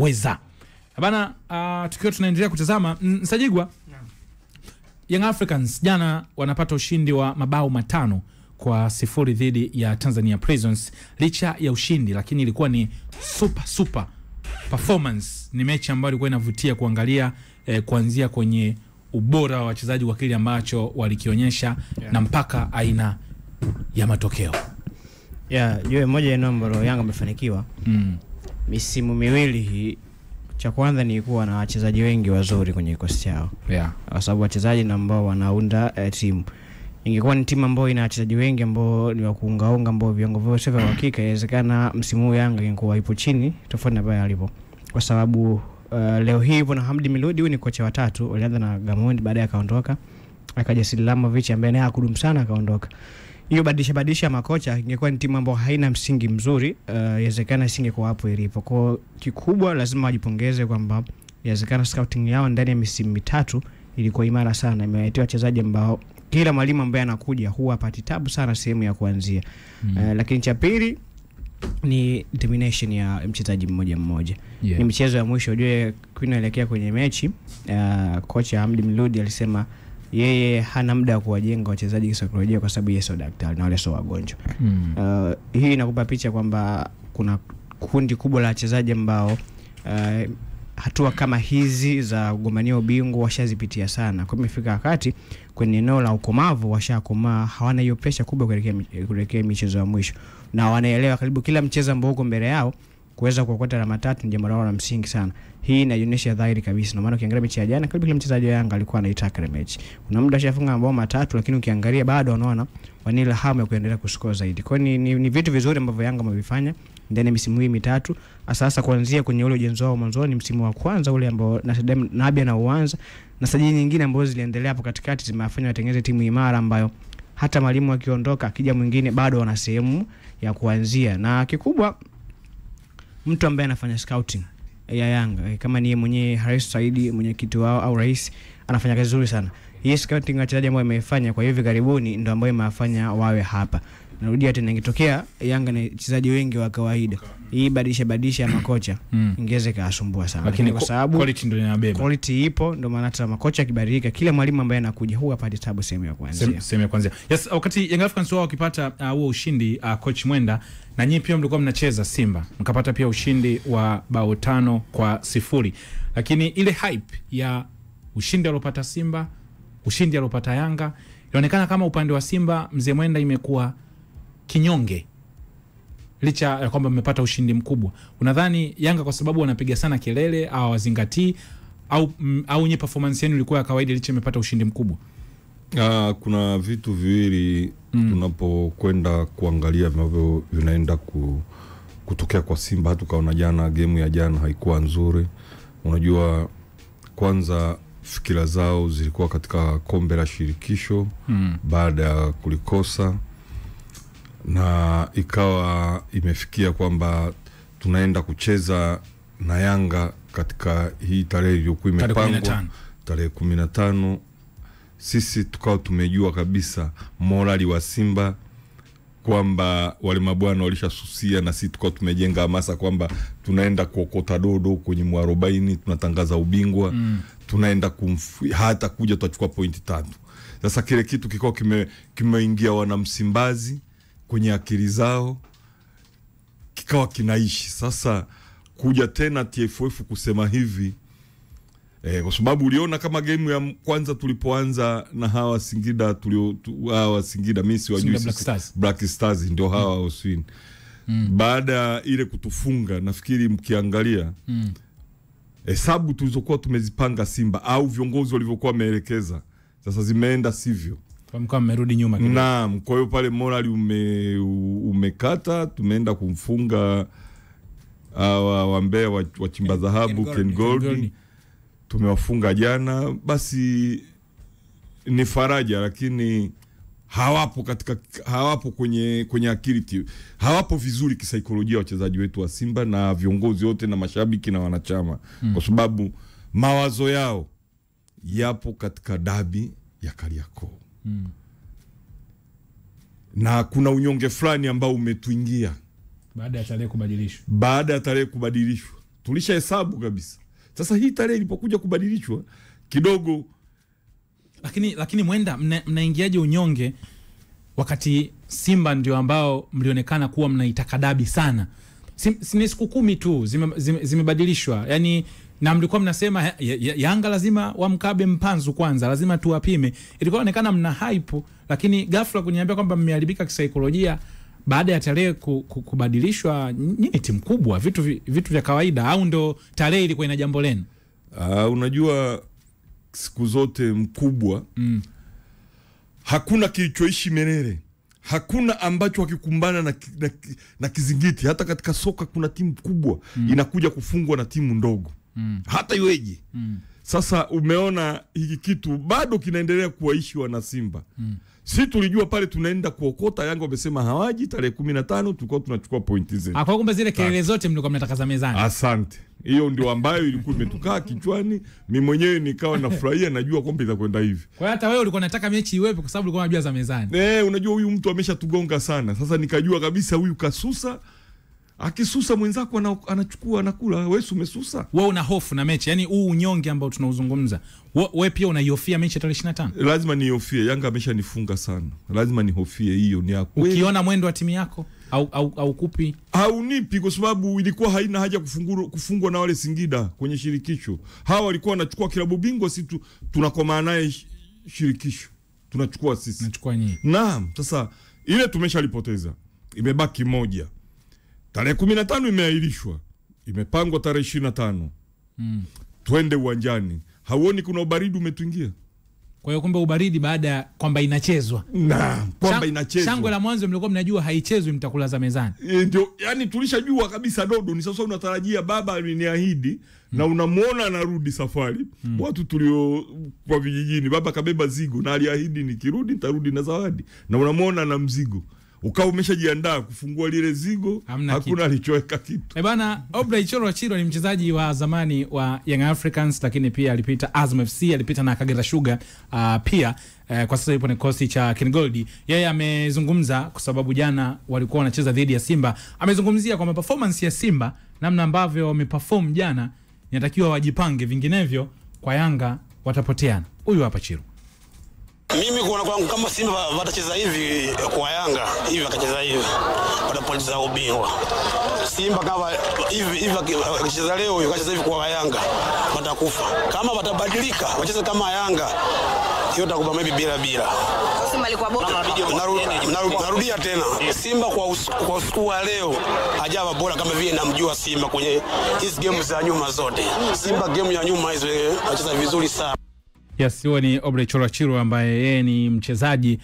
weza. Bana, tukiwa tunaendelea kutazama Nsajigwa, Young Africans jana wanapata ushindi wa mabao 5-0 dhidi ya Tanzania Prisons. Licha ya ushindi, lakini ilikuwa ni super performance. Ni mechi ambayo ilikuwa inavutia kuangalia, kuanzia kwenye ubora wa wachezaji wa kile ambacho walikionyesha na mpaka aina ya matokeo. Yeye moja ya namba Yanga amefanikiwa misimu miwili hii. Cha kwanza ni kuwa na wachezaji wengi wazuri kwenye kikosi chao. Kwa sababu wachezaji ambao wanaunda timu. Ingekuwa ni timu ambayo ina wachezaji wengi ambao ni wa kuungaunga, ambao viwango vyao sio vya hakika, inawezekana msimu huu Yanga ingekuwa ipo chini tofauti na pale alipo. Kwa sababu leo hii ipo na Hamdi Miludi, huyu ni kocha wa tatu. Walianza na Gamondi, baadaye akaondoka. Akaja Silamovic ambaye naye hakudumu sana, akaondoka. Hiyo badilisha makocha, ingekuwa ni timu ambayo haina msingi mzuri, inawezekana isingekuwa hapo ilipo. Kwa kikubwa lazima wajipongeze kwamba inawezekana scouting yao ndani ya misimu mitatu ilikuwa imara sana. Imewaletea wachezaji ambao kila mwalimu ambaye anakuja huwa apati tabu sana sehemu ya kuanzia. Lakini cha pili ni determination ya mchezaji mmoja mmoja. Ni mchezo wa mwisho, ujue kuinaelekea kwenye mechi, kocha Hamdi Miludi alisema yeye hana muda wa kuwajenga wachezaji kisaikolojia kwa sababu yeye sio daktari na wale sio wagonjwa. Hii inakupa picha kwamba kuna kundi kubwa la wachezaji ambao hatua kama hizi za kugombania ubingwa washazipitia sana. Kwa imefika wakati kwenye eneo la ukomavu washakomaa, hawana hiyo pressure kubwa kuelekea michezo ya mwisho. Na wanaelewa karibu kila mchezo ambao uko mbele yao kuweza kuokota alama 3 ni jambo la msingi sana. Hii inaonyesha dhahiri kabisa. Na maana ukiangalia mechi ya jana karibu kila mchezaji wa Yanga alikuwa anaitaka mechi. Kuna muda ashafunga mabao 3, lakini ukiangalia bado wanaona wanila hamu ya kuendelea kuscore zaidi. Kwa ni vitu vizuri ambavyo Yanga wamevifanya ndani ya misimu hii mitatu. Sasa kuanzia kwenye ule ujenzi wao mwanzoni, msimu wa kwanza ule ambao Nabia na uanza na sajili nyingine ambazo ziliendelea hapo katikati zimewafanya watengeneze timu imara ambayo hata mwalimu akiondoka akija mwingine bado wana sehemu ya kuanzia. Na kikubwa mtu ambaye anafanya scouting ya Yanga kama ni mwenye Haris Saidi, mwenyekiti wao au rais, anafanya kazi nzuri sana. Hii scouting ya wachezaji ambao imefanya kwa hivi karibuni ndio ambayo imewafanya wawe hapa. Narudia tena, ingetokea Yanga na wachezaji wengi wa kawaida, hii badilisha makocha ingeze kaasumbua sana. Lakini kwa sababu quality ndio inabeba, quality ipo, ndio maana hata makocha kibadilika, kila mwalimu ambaye anakuja huwa apate tabu sehemu ya kuanzia. Yes, wakati Young Africans wao wakipata huo ushindi, coach Mwenda, na nyinyi pia mlikuwa mnacheza Simba mkapata pia ushindi wa bao 5-0. Lakini ile hype ya ushindi alopata Simba, ushindi alopata Yanga, inaonekana kama upande wa Simba mzee Mwenda imekuwa kinyonge licha ya kwamba mmepata ushindi mkubwa. Unadhani Yanga kwa sababu wanapiga sana kelele au wazingatii, au nye performance yenu ilikuwa ya kawaida licha mmepata ushindi mkubwa? Kuna vitu viwili tunapokwenda kuangalia ambavyo vinaenda kutokea kwa Simba. Tukaona jana game ya jana haikuwa nzuri. Unajua, kwanza fikira zao zilikuwa katika kombe la shirikisho baada ya kulikosa, na ikawa imefikia kwamba tunaenda kucheza na Yanga katika hii tarehe iliyokuwa imepangwa tarehe 15. Sisi tukao tumejua kabisa morali wa Simba kwamba wale mabwana walishasusia, na sisi tukao tumejenga hamasa kwamba tunaenda kuokota dodo kwenye 40, tunatangaza ubingwa, tunaenda hata kuja tutachukua pointi 3. Sasa kile kitu kikao kimeingia wana Msimbazi kwenye akili zao, kikawa kinaishi. Sasa kuja tena TFF kusema hivi, kwa sababu uliona kama game ya kwanza tulipoanza na hawa Singida, hawa Singida Misi wa Black Stars ndio hawa Oswin. Baada ile kutufunga, nafikiri mkiangalia hesabu tulizokuwa tumezipanga Simba au viongozi walivyokuwa wameelekeza, sasa zimeenda sivyo. Kwa mmerudi nyuma kidogo. Naam, kwa hiyo pale morali umekata. Tumeenda kumfunga wa Mbeya wa Chimba Dhahabu, Ken Gold. Tumewafunga jana, basi ni faraja, lakini hawapo kwenye akili, hawapo vizuri kisaikolojia wachezaji wetu wa Simba na viongozi wote na mashabiki na wanachama, kwa sababu mawazo yao yapo katika dabi ya Kariakoo. Na kuna unyonge fulani ambao umetuingia baada ya tarehe kubadilishwa. tulishahesabu kabisa. Sasa hii tarehe ilipokuja kubadilishwa kidogo, lakini Mwenda, mnaingiaje unyonge wakati Simba ndio ambao mlionekana kuwa mnaitaka dabi sana? Ni siku 10 tu zimebadilishwa, yani, na mlikuwa mnasema Yanga lazima wamkabe Mpanzu kwanza, lazima tuwapime. Ilikuwa inaonekana mna hype, lakini ghafla kuniambia kwamba mmeharibika kisaikolojia baada ya tarehe kubadilishwa. Nyinyi timu kubwa, vitu vya kawaida, au ndo tarehe ilikuwa ina jambo lenu? Unajua siku zote mkubwa, hakuna kilichoishi milele. Hakuna ambacho wakikumbana na kizingiti. Hata katika soka kuna timu kubwa inakuja kufungwa na timu ndogo. Hata iweje. Sasa umeona hiki kitu bado kinaendelea kuwaishi wana Simba. Si tulijua pale tunaenda kuokota, Yanga wamesema hawaji, tarehe 15 tulikuwa tunachukua pointi zetu. Kwa kumbe zile kelele zote mlikuwa mnatakaza mezani. Asante. Hiyo ndio ambayo ilikuwa imetukaa kichwani. Mimi mwenyewe nikawa nafurahia, najua kwamba itakwenda hivi. Kwa hiyo hata wewe ulikuwa unataka mechi iwepo kwa sababu ulikuwa unajua za mezani. Unajua huyu mtu ameshatugonga sana. Sasa nikajua kabisa huyu kasusa. Akisusa mwenzako anachukua anakula. Wewe umesusa. Wewe una hofu na mechi. Yaani huu unyonge ambao tunauzungumza. Wewe pia unaihofia mechi ya tarehe 25? Lazima nihofie. Yanga ameshanifunga sana. Lazima nihofie, hiyo ni yako. Ukiona mwendo wa timu yako au kupi? Haunipi, kwa sababu ilikuwa haina haja kufungwa na wale Singida kwenye shirikisho. Hawa walikuwa wanachukua klabu bingwa, sisi tunakoma naye shirikisho. Tunachukua sisi. Nachukua nyinyi. Naam, sasa ile tumeshalipoteza. Imebaki moja. Tarehe 15 imeahirishwa. Imepangwa tarehe 25. Twende uwanjani. Hauoni kuna ubaridi umetuingia? Kwa hiyo kumbe ubaridi baada ya kwamba inachezwa. Naam, kwamba inachezwa. Shangwe la mwanzo mlikuwa mnajua haichezwi, mtakula za mezani. Ndio, yani tulishajua kabisa Dodo. Ni sasa unatarajia baba aliniahidi na unamuona anarudi safari. Watu tulio kwa vijijini, baba kabeba zigo na aliahidi nikirudi nitarudi na zawadi. Na unamuona na mzigo. Ukao umeshajiandaa kufungua lile zigo, hakuna alichoweka kitu. Bana, Obrey Chiro ni mchezaji wa zamani wa Young Africans, lakini pia alipita Azam FC, alipita na Kagera Sugar pia. Kwa sasa yupo ni kosi cha Ken Gold. Yeye amezungumza kwa sababu jana walikuwa wanacheza dhidi ya Simba. Amezungumzia kwamba performance ya Simba, namna ambavyo wameperform jana, inatakiwa wajipange, vinginevyo kwa Yanga watapoteana. Huyu hapa Chiro. Mimi kuona kwangu kama Simba watacheza hivi kwa Yanga, hivi wakacheza hivi, watapoteza ubingwa. Simba kama hivi wakacheza leo, wakacheza hivi kwa Yanga, watakufa. Kama watabadilika, wacheze kama Yanga, hiyo takupa maybe bila. Simba alikuwa bora. Narudia tena. Simba kwa usiku wa leo hajawa bora kama vile namjua Simba kwenye hizi game za nyuma zote. Simba game ya nyuma hizo anacheza vizuri sana. Yes, huyo ni Obrey Chiro ambaye yeye ni mchezaji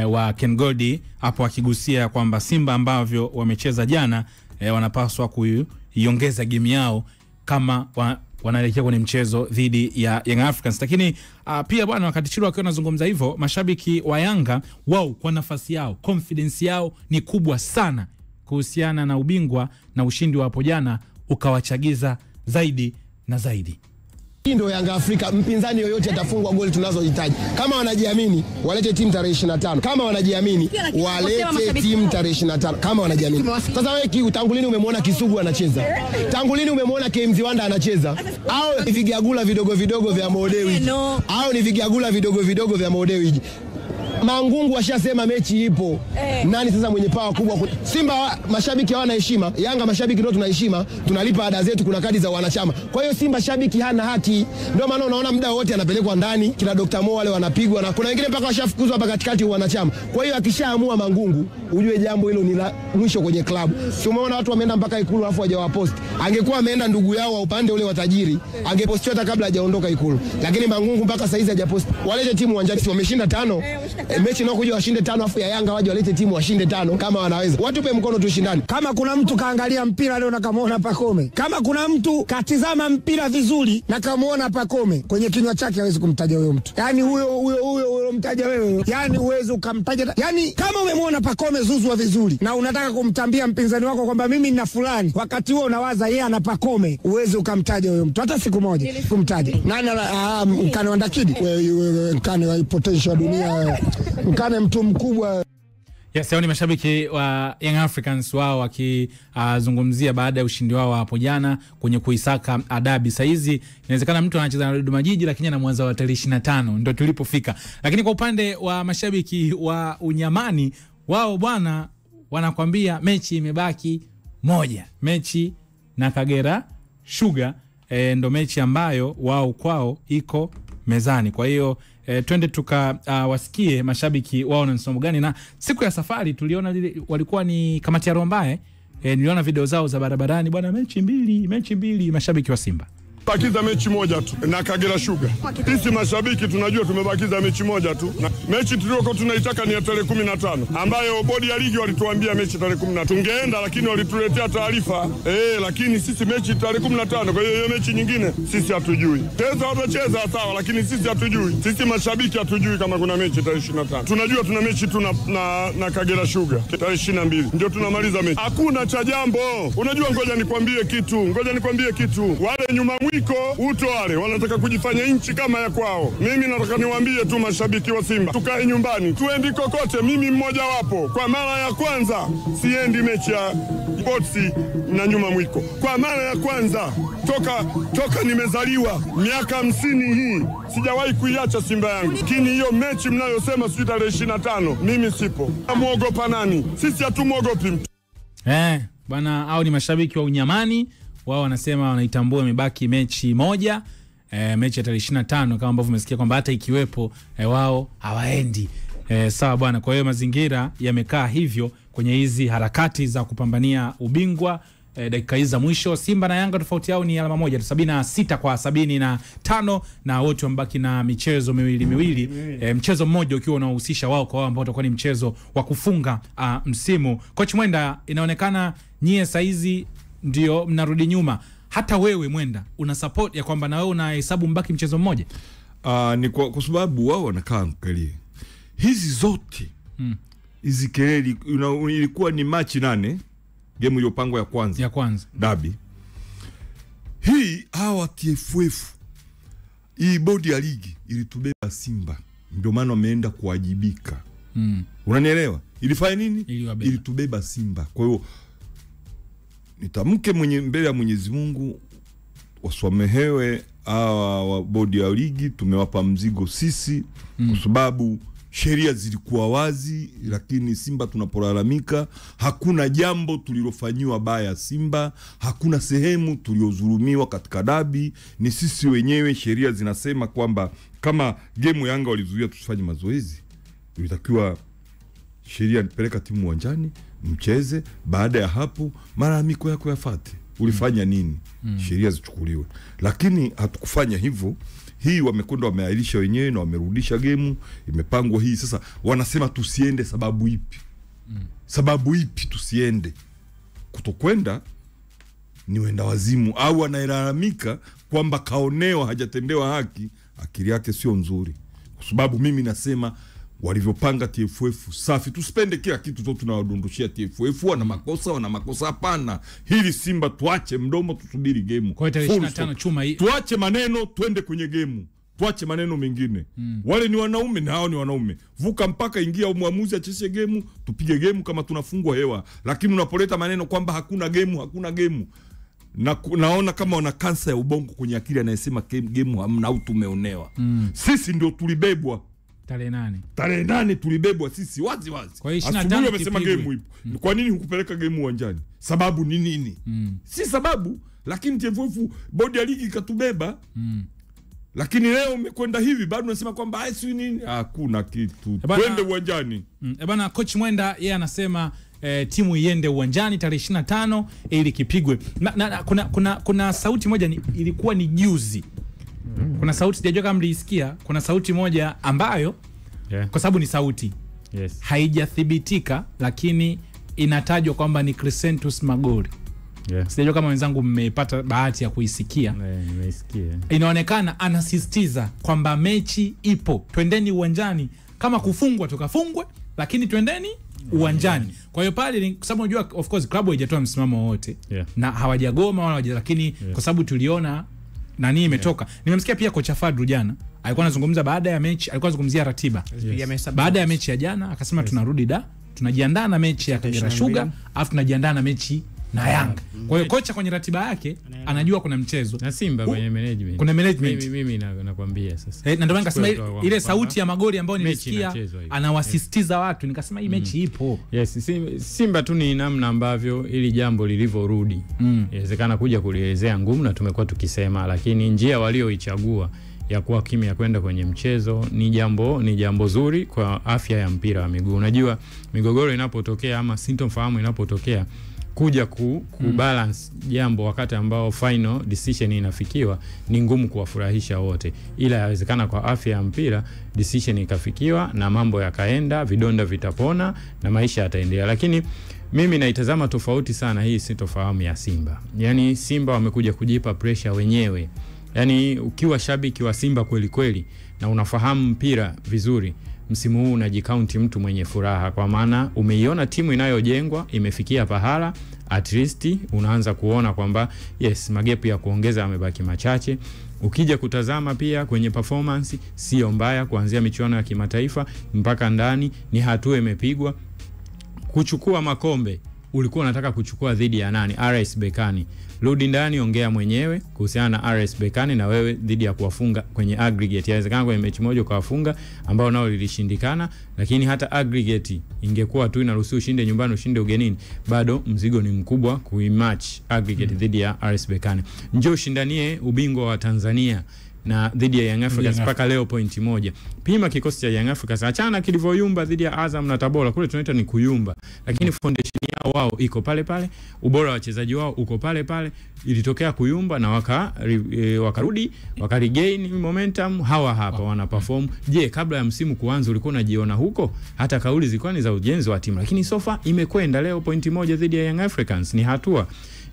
wa Ken Gold, hapo akigusia kwamba Simba ambavyo wamecheza jana wanapaswa kuiongeza game yao kama wanaelekea kwenye mchezo dhidi ya Young Africans. Lakini pia bwana, wakati Chiro akiwa anazungumza hivyo, mashabiki wa Yanga wao kwa nafasi yao, confidence yao ni kubwa sana kuhusiana na ubingwa na ushindi wa hapo jana ukawachagiza zaidi na zaidi. Hii ndio Yanga Afrika, mpinzani yoyote atafungwa goli tunazohitaji. Kama wanajiamini, walete timu tarehe 25. Kama wanajiamini, walete timu tarehe 25. Kama wanajiamini. Sasa wewe tangu lini umemwona Kisugu anacheza? Tangu lini umemwona KMZ Wanda anacheza? Au ni vigagula vidogo vya Modewi? Au ni vigagula vidogo vya Modewi? Mangungu washasema mechi ipo. Nani sasa mwenye pawa kubwa? Simba mashabiki hawana heshima, Yanga mashabiki ndio tuna heshima, tunalipa ada zetu, kuna kadi za wanachama. Kwa hiyo Simba shabiki hana haki. Ndio maana unaona muda wote anapelekwa ndani, kila Dr. Mo wale wanapigwa, na kuna wengine mpaka washafukuzwa hapa katikati wanachama. Kwa hiyo akishaamua Mangungu, ujue jambo hilo ni la mwisho kwenye klabu. Si umeona watu wameenda mpaka Ikulu afu hajawapost. Angekuwa ameenda ndugu yao wa upande ule wa tajiri, angepostiwa hata kabla hajaondoka Ikulu. Lakini Mangungu mpaka sasa hizi hajapost. Walete timu uwanjani, wameshinda 5. Mechi nao kuja washinde 5 afu ya Yanga waje walete timu washinde 5 kama wanaweza. Watupe mkono tushindane. Kama kuna mtu kaangalia mpira leo na kamaona Pacome, kama kuna mtu katizama mpira vizuri na kamaona Pacome, kwenye kinywa chake hawezi kumtaja huyo mtu. Yaani huyo mtaja wewe, yaani uwezo ukamtaja. Yaani kama umemwona Pacome zuzwa vizuri na unataka kumtambia mpinzani wako kwamba mimi nina fulani, wakati huo unawaza yeye ana Pacome, uwezo ukamtaja huyo mtu hata siku moja kumtaja. Nani Mkane wa Ndakidi? Wewe Mkane wa potential dunia. Mkane mtu mkubwa. Yes, hao ni mashabiki wa Young Africans wao wakizungumzia baada ya ushindi wao hapo jana kwenye kuisaka adabi. Saizi inawezekana mtu anacheza na Dodoma Jiji lakini anamwanza wa tarehe 25 ndio tulipofika. Lakini kwa upande wa mashabiki wa Unyamani wao bwana wanakwambia mechi imebaki moja. Mechi na Kagera Sugar ndo mechi ambayo wao kwao iko mezani. Kwa hiyo twende wasikie mashabiki wao na msimamo gani. Na siku ya safari tuliona walikuwa ni kamati ya Rombae, niliona video zao za barabarani bwana, mechi mbili mashabiki wa Simba. Bakiza mechi moja tu na Kagera Sugar. Sisi mashabiki tunajua tumebakiza mechi moja tu. Na mechi tuliyoko tunaitaka ni ya tarehe 15 ambayo bodi ya ligi walituambia mechi tarehe 15. Tungeenda lakini walituletea taarifa lakini sisi mechi tarehe 15. Kwa hiyo mechi nyingine sisi hatujui. Cheza watacheza sawa lakini sisi hatujui. Sisi mashabiki hatujui kama kuna mechi tarehe 25. Tunajua tuna mechi tu na Kagera Sugar tarehe 22. Ndio tunamaliza mechi. Hakuna cha jambo. Unajua ngoja nikwambie kitu. Wale nyuma uto wale wanataka kujifanya nchi kama ya kwao. Mimi nataka niwaambie tu mashabiki wa Simba, tukae nyumbani, tuendi kokote. Mimi mmoja wapo, kwa mara ya kwanza siendi mechi ya Botsi na nyuma mwiko. Kwa mara ya kwanza toka nimezaliwa miaka 50 hii sijawahi kuiacha Simba yangu. Lakini hiyo mechi mnayosema sio tarehe 25, mimi sipo. Muogopa nani? Sisi hatumuogopi mtu. Bwana, hao ni mashabiki wa Unyamani. Wao wanasema wanaitambua imebaki mechi moja, mechi ya tarehe 25 kama ambavyo umesikia kwamba hata ikiwepo wao hawaendi. Sawa bwana, kwa hiyo mazingira yamekaa hivyo kwenye hizi harakati za kupambania ubingwa. Dakika hizi za mwisho Simba na Yanga tofauti yao ni alama moja, 76 kwa 75, na wote wambaki na michezo miwili. Mchezo mmoja ukiwa unahusisha wao kwa wao ambao utakuwa ni mchezo wa kufunga msimu. Coach Mwenda, inaonekana nyie saizi ndio mnarudi nyuma. Hata wewe Mwenda una support ya kwamba na wewe unahesabu mbaki mchezo mmoja? Ni kwa sababu wao wanakaa mkalie hizi zote hizi kelele. Ilikuwa ni Machi 8 game iliyopangwa ya kwanza dabi hii. Hawa TFF hii bodi ya ligi ilitubeba Simba, ndio maana wameenda kuwajibika. Unanielewa? Ilifanya nini? Ilitubeba Simba. Kwa hiyo nitamke mbele ya Mwenyezi Mungu wasamehewe hawa bodi ya ligi. Tumewapa mzigo sisi kwa sababu sheria zilikuwa wazi, lakini Simba tunapolalamika hakuna jambo tulilofanyiwa baya Simba, hakuna sehemu tuliozulumiwa katika dabi. Ni sisi wenyewe, sheria zinasema kwamba kama game Yanga walizuia tusifanye mazoezi, ilitakiwa sheria nipeleka timu uwanjani mcheze. Baada ya hapo malalamiko yako yafuate, ulifanya nini? Sheria zichukuliwe. Lakini hatukufanya hivyo. Hii wamekwenda wameahirisha wenyewe na wamerudisha game imepangwa hii. Sasa wanasema tusiende, sababu ipi? Sababu ipi tusiende? Kutokwenda ni wenda wazimu, au anailalamika kwamba kaonewa, hajatendewa haki. Akili yake sio nzuri, kwa sababu mimi nasema walivyopanga TFF safi. Tusipende kila kitu tu tunawadondoshia TFF wana makosa, hapana. Hili Simba tuache mdomo, tusubiri game. Kwa 25 chuma hii. Tuache maneno, twende kwenye game. Tuache maneno mengine. Wale ni wanaume na hao ni wanaume. Vuka mpaka, ingia muamuzi acheshe game, tupige game kama tunafungwa hewa. Lakini unapoleta maneno kwamba hakuna game, naona kama wana kansa ya ubongo kwenye akili, anayesema game hamna au tumeonewa. Sisi ndio tulibebwa tarehe 8 tulibebwa sisi wazi. Kwa hiyo asubuhi wamesema game ipo. Kwa nini hukupeleka game uwanjani? Sababu ni nini? Si sababu, lakini TFF bodi ya ligi ikatubeba. Lakini leo umekwenda hivi bado unasema kwamba si nini? Hakuna kitu. Twende uwanjani. Bwana Coach Mwenda yeye anasema timu iende uwanjani tarehe 25 ili kipigwe. Kuna sauti moja ilikuwa ni juzi. Kuna sauti sijajua kama mlisikia, kuna sauti moja ambayo kwa sababu ni sauti haijathibitika, lakini inatajwa kwamba ni Crescentus Magori. Sijajua kama wenzangu mmepata bahati ya kuisikia. Nimeisikia. Inaonekana anasisitiza kwamba mechi ipo, twendeni uwanjani, kama kufungwa tukafungwe, lakini twendeni uwanjani. Kwa hiyo pale kwa sababu unajua of course klabu haijatoa msimamo wote na hawajagoma wala lakini kwa sababu tuliona nani imetoka. Nimemsikia pia kocha Fadru jana alikuwa anazungumza baada ya mechi, alikuwa anazungumzia ratiba. Baada ya mechi ya jana akasema tunarudi tunajiandaa na mechi ya Kagera Sugar, afu tunajiandaa na mechi na Yanga. Kwa hiyo kocha kwenye ratiba yake anajua kuna mchezo na Simba kwenye management. Kuna management. Mimi nakwambia sasa. Na ndio maana nikasema ile sauti ya magoli ambayo nilisikia anawasisitiza watu, nikasema hii mechi ipo. Yes, Simba tu ni namna ambavyo ili jambo lilivyorudi. Inawezekana kuja kulielezea ngumu na tumekuwa tukisema, lakini njia walioichagua ya kuwa kimya kwenda kwenye mchezo ni jambo zuri kwa afya ya mpira wa miguu. Unajua migogoro inapotokea ama sintofahamu inapotokea, kuja kubalance jambo wakati ambao final decision inafikiwa ni ngumu kuwafurahisha wote, ila yawezekana kwa afya ya mpira decision ikafikiwa na mambo yakaenda, vidonda vitapona na maisha yataendelea. Lakini mimi naitazama tofauti sana hii sintofahamu ya Simba. Yani Simba wamekuja kujipa pressure wenyewe. Yani ukiwa shabiki wa Simba kweli kweli na unafahamu mpira vizuri, msimu huu unajikaunti mtu mwenye furaha, kwa maana umeiona timu inayojengwa imefikia pahala, at least unaanza kuona kwamba yes, magepu ya kuongeza yamebaki machache. Ukija kutazama pia kwenye performance sio mbaya, kuanzia michuano ya kimataifa mpaka ndani ni hatua imepigwa. Kuchukua makombe ulikuwa unataka kuchukua dhidi ya nani? RS Berkane. Rudi ndani, ongea mwenyewe kuhusiana na RS Berkane na wewe dhidi ya kuwafunga kwenye aggregate. Yawezekana kwenye mechi moja ukawafunga ambao nao lilishindikana, lakini hata aggregate ingekuwa tu inaruhusu ushinde nyumbani ushinde ugenini, bado mzigo ni mkubwa kuimatch aggregate dhidi ya RS Berkane. Njoo ushindanie ubingwa wa Tanzania na dhidi ya Young Africans mpaka leo pointi moja. Pima kikosi cha Young Africans, achana kilivyoyumba dhidi ya Azam na Tabora, kule tunaita ni kuyumba, lakini foundation yao wao iko pale pale, ubora wa wachezaji wao uko pale pale. Ilitokea kuyumba na wakarudi regain momentum, hawa hapa wana perform. Je, kabla ya msimu kuanza ulikuwa unajiona huko? Hata kauli zilikuwa ni za ujenzi wa timu, lakini sofa imekwenda leo pointi moja dhidi ya Young Africans, ni hatua.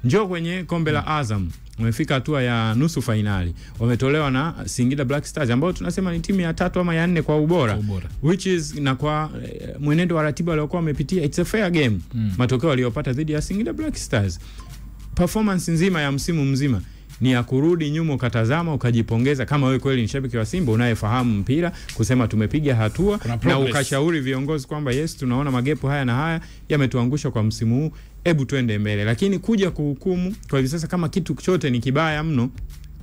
Njoo kwenye kombe la Azam, wamefika hatua ya nusu finali, wametolewa na Singida Black Stars ambao tunasema ni timu ya 3 ama ya 4 kwa ubora. Which is na kwa mwenendo wa ratiba waliokuwa wamepitia, it's a fair game. Matokeo waliyopata dhidi ya Singida Black Stars, performance nzima ya msimu mzima ni ya kurudi nyuma ukatazama ukajipongeza kama wewe kweli ni shabiki wa Simba unayefahamu mpira, kusema tumepiga hatua na ukashauri viongozi kwamba yes, tunaona magepu haya na haya yametuangusha kwa msimu huu, hebu twende mbele. Lakini kuja kuhukumu kwa hivi sasa kama kitu chote ni kibaya mno,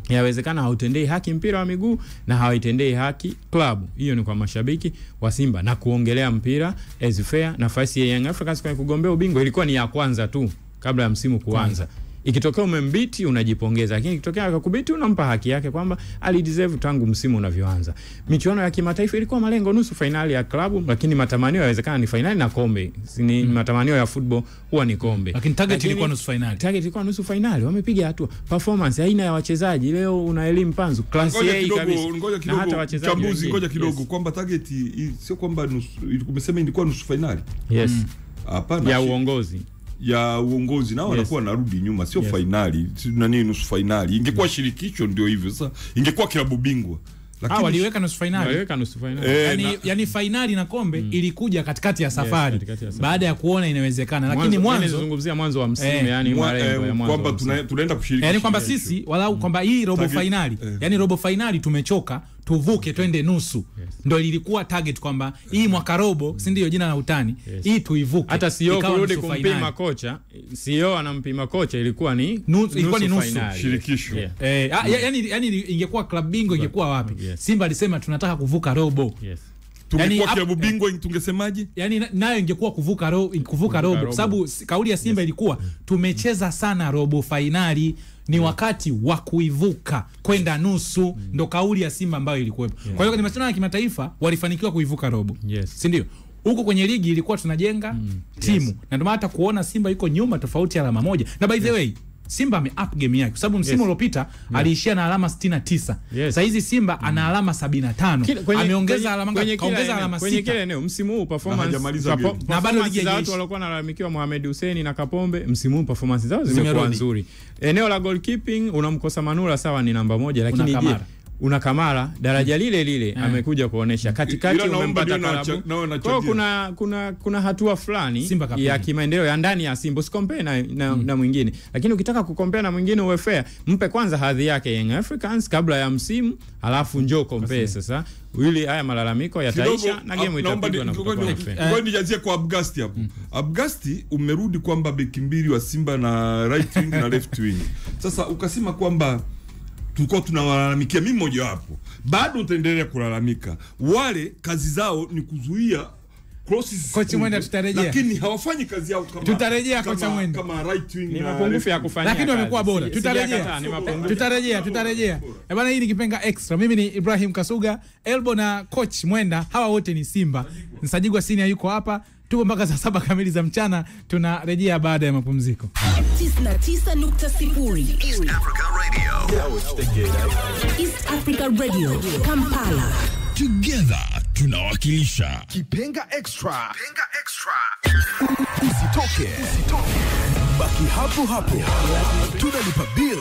yawezekana hautendei haki mpira wa miguu na hawaitendei haki klabu. Hiyo ni kwa mashabiki wa Simba, na kuongelea mpira as fair. Nafasi ya Young Africans kwa kugombea ubingwa ilikuwa ni ya kwanza tu kabla ya msimu kuanza. Ikitokea umembiti unajipongeza, lakini ikitokea akakubiti unampa haki yake kwamba alideserve tangu msimu unavyoanza. Michuano ya kimataifa ilikuwa malengo nusu finali ya klabu, lakini matamanio yawezekana ni finali na kombe. Ni matamanio ya football huwa ni kombe. Lakini target ilikuwa nusu finali. Target ilikuwa nusu finali. Wamepiga hatua. Performance aina ya wachezaji leo una elimu panzu. Class A kabisa. Na hata wachezaji chambuzi ngoja kidogo kwamba target sio kwamba nusu, umesema ilikuwa nusu finali. Yes. Hapana. Ya uongozi. Ya uongozi nao wanakuwa narudi nyuma, sio finali, nani nusu finali. Ingekuwa shirikisho ndio hivyo, sasa ingekuwa klabu bingwa. Lakini waliweka nusu finali. Yani finali na kombe ilikuja katikati ya safari, baada ya kuona inawezekana. Lakini mwanzo tunazungumzia mwanzo wa msimu, yani malengo ya mwanzo kwamba tunaenda kushiriki, yani kwamba sisi walau kwamba hii robo finali, yani robo finali tumechoka, tuvuke twende nusu. Ndio ilikuwa target kwamba hii mwaka robo, si ndio jina la utani, hii tuivuke. Hata sio kurudi kumpima kocha, sio anampima kocha, ilikuwa ni nusu shirikisho. Yani ingekuwa club bingwa ingekuwa wapi? Simba alisema tunataka kuvuka robo. Tungekuwa klabu bingwa tungesemaje? Yani nayo ingekuwa kuvuka robo, kwa sababu kauli ya Simba ilikuwa tumecheza sana robo finali, ni wakati wa kuivuka kwenda nusu. Ndo kauli ya Simba ambayo ilikuwepo. Kwa hiyo kwenye mashindano ya kimataifa walifanikiwa kuivuka robo. Si ndio? Huko kwenye ligi ilikuwa tunajenga timu. Na ndio maana hata kuona Simba yuko nyuma tofauti alama moja. Na by the way, Simba ame up game yake kwa sababu msimu uliopita aliishia na alama 69. Sasa hizi Simba ana alama 75. Ameongeza alama ngapi? Kaongeza alama 6. Kwenye kile eneo msimu huu performance na bado ligi za watu walikuwa wanalalamikiwa Mohamed Hussein na Kapombe, msimu huu performance zao zimekuwa nzuri. Eneo la goalkeeping unamkosa Manula, sawa ni namba 1, lakini je una Kamara daraja lile lile amekuja kuonesha katikati umempata Karabu. Kwa kuna hatua fulani ya kimaendeleo ya ndani ya Simba, usicompare na mwingine. Lakini ukitaka kucompare na mwingine uwe fair, mpe kwanza hadhi yake Young Africans kabla ya msimu, alafu njoo compare sasa. Ili haya malalamiko yataisha na game itapigwa na kutokana. Ngoja nijazie kwa Abgasti hapo. Abgasti umerudi kwamba beki mbili wa Simba na right wing na left wing. Sasa ukasema kwamba tulikuwa tunawalalamikia, mimi mmoja wapo. Bado utaendelea kulalamika. Wale kazi zao ni kuzuia crosses. Kocha Mwenda tutarejea. Lakini hawafanyi kazi yao kama tutarejea kocha Mwenda. Kama right wing ni mapungufu ya kufanya. Lakini wamekuwa bora. Tutarejea. Bwana, hii ni Kipenga Extra. Mimi ni Ibrahim Kasuga, Elbo na coach Mwenda. Hawa wote ni Simba. Nsajigwa Senior yuko hapa. Tuko mpaka saa 7 kamili za mchana. Tunarejea baada ya mapumziko. 99.0 East Africa Radio. East Africa Radio, Kampala. Together tunawakilisha Kipenga Extra. Usitoke. Baki hapo. Tunalipa bill.